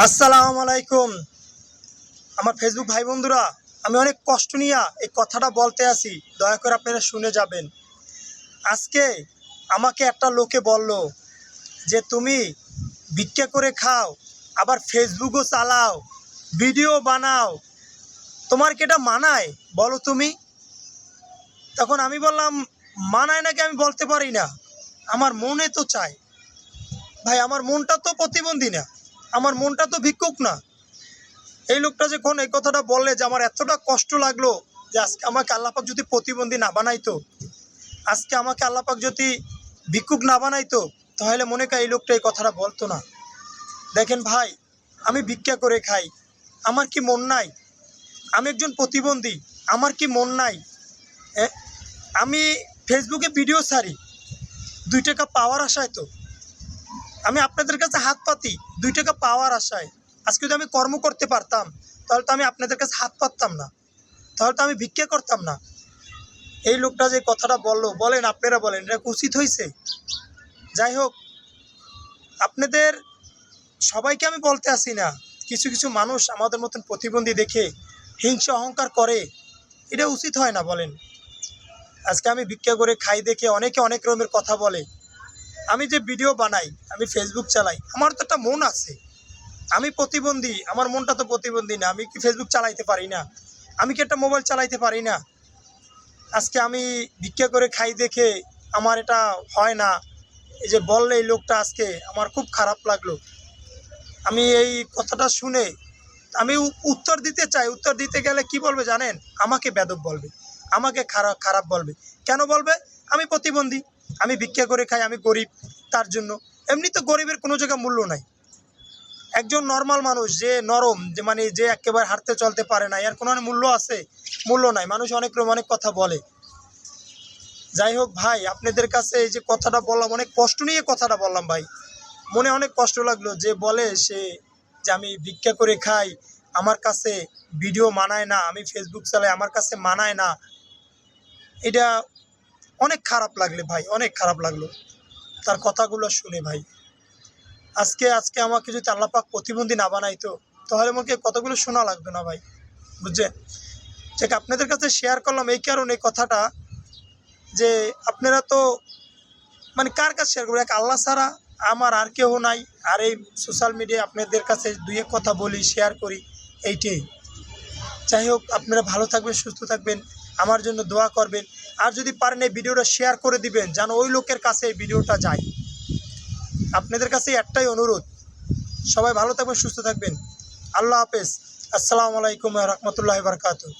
আসসালামু আলাইকুম আমার ফেসবুক ভাই বন্ধুরা, আমি অনেক কষ্ট নিয়ে এই কথাটা বলতে আসি, দয়া করে আপনারা শুনে যাবেন। আজকে আমাকে একটা লোকে বলল যে তুমি ভিক্ষা করে খাও, আবার ফেসবুকও চালাও, ভিডিও বানাও, তোমার কি এটা মানায় বলো তুমি? তখন আমি বললাম, মানায় নাকি আমি বলতে পারি না, আমার মনে তো চায়। ভাই, আমার মনটা তো প্রতিবন্ধী না, আমার মনটা তো ভিক্ষুক না। এই লোকটা যখন এই কথাটা বললে যে আমার এতটা কষ্ট লাগলো, যে আজকে আমাকে আল্লাপাক যদি প্রতিবন্ধী না বানাইতো, আজকে আমাকে আল্লাপাক যদি ভিক্ষুক না বানাইতো, তাহলে মনে করি এই লোকটা এই কথাটা বলতো না। দেখেন ভাই, আমি ভিক্ষা করে খাই, আমার কি মন নাই? আমি একজন প্রতিবন্ধী, আমার কি মন নাই? আমি ফেসবুকে ভিডিও ছাড়ি 2 টাকা পাওয়ার আশায়। তো আমি আপনাদের কাছে হাত পাতি 2 টাকা পাওয়ার আশায়। আজকে যদি আমি কর্ম করতে পারতাম, তাহলে তো আমি আপনাদের কাছে হাত পাততাম না, তাহলে তো আমি ভিক্ষা করতাম না। এই লোকটা যে কথাটা বললো, বলেন আপনারা বলেন, এটা উচিত হয়েছে? যাই হোক, আপনাদের সবাইকে আমি বলতে আসি না, কিছু কিছু মানুষ আমাদের মতন প্রতিবন্ধী দেখে হিংসা অহংকার করে, এটা উচিত হয় না বলেন? আজকে আমি ভিক্ষা করে খাই দেখে অনেকে অনেক রকমের কথা বলে। আমি যে ভিডিও বানাই, আমি ফেসবুক চালাই, আমার তো একটা মন আছে। আমি প্রতিবন্ধী, আমার মনটা তো প্রতিবন্ধী না। আমি কি ফেসবুক চালাইতে পারি না? আমি কি একটা মোবাইল চালাইতে পারি না? আজকে আমি ভিক্ষা করে খাই দেখে আমার এটা হয় না, এই যে বললে এই লোকটা, আজকে আমার খুব খারাপ লাগলো। আমি এই কথাটা শুনে আমি উত্তর দিতে চাই। উত্তর দিতে গেলে কি বলবে জানেন? আমাকে বেদব বলবে, আমাকে খারাপ খারাপ বলবে। কেন বলবে? আমি প্রতিবন্ধী, আমি ভিক্ষা করে খাই, আমি গরিব, তার জন্য। এমনি তো গরিবের কোনো জায়গায় মূল্য নাই। একজন নর্মাল মানুষ, যে নরম, যে মানে যে একেবারে হাঁটতে চলতে পারে না, এর কোনো মূল্য আছে? মূল্য নাই। মানুষ অনেক অনেক কথা বলে। যাই হোক ভাই, আপনাদের কাছে এই যে কথাটা বললাম, অনেক কষ্ট নিয়ে কথাটা বললাম ভাই। মনে অনেক কষ্ট লাগলো যে বলে সে যে আমি ভিক্ষা করে খাই, আমার কাছে ভিডিও মানায় না, আমি ফেসবুক চালাই, আমার কাছে মানায় না। এটা অনেক খারাপ লাগলে ভাই, অনেক খারাপ লাগলো তার কথাগুলো শুনে ভাই। আজকে আজকে আমাকে যদি আল্লাপাক প্রতিবন্ধী না বানাইতো, তাহলে আমাকে কথাগুলো শোনা লাগতো না ভাই, বুঝছেন? ঠিক আপনাদের কাছে শেয়ার করলাম এই কারণে কথাটা, যে আপনারা তো মানে কার কাছে শেয়ার করবো? এক আল্লাহ ছাড়া আমার আর কেউ নাই। আর এই সোশ্যাল মিডিয়ায় আপনাদের কাছে 2 এক কথা বলি, শেয়ার করি, এইটাই। যাই হোক, আপনারা ভালো থাকবেন, সুস্থ থাকবেন, আমার জন্য দোয়া করবেন। আর যদি পারেন এই ভিডিওটা শেয়ার করে দিবেন, যেন ওই লোকের কাছে এই ভিডিওটা যায়। আপনাদের কাছে একটাই অনুরোধ, সবাই ভালো থাকবেন, সুস্থ থাকবেন। আল্লাহ হাফেজ। আসসালামু আলাইকুম ওয়া রাহমাতুল্লাহি ওয়া বারাকাতুহু।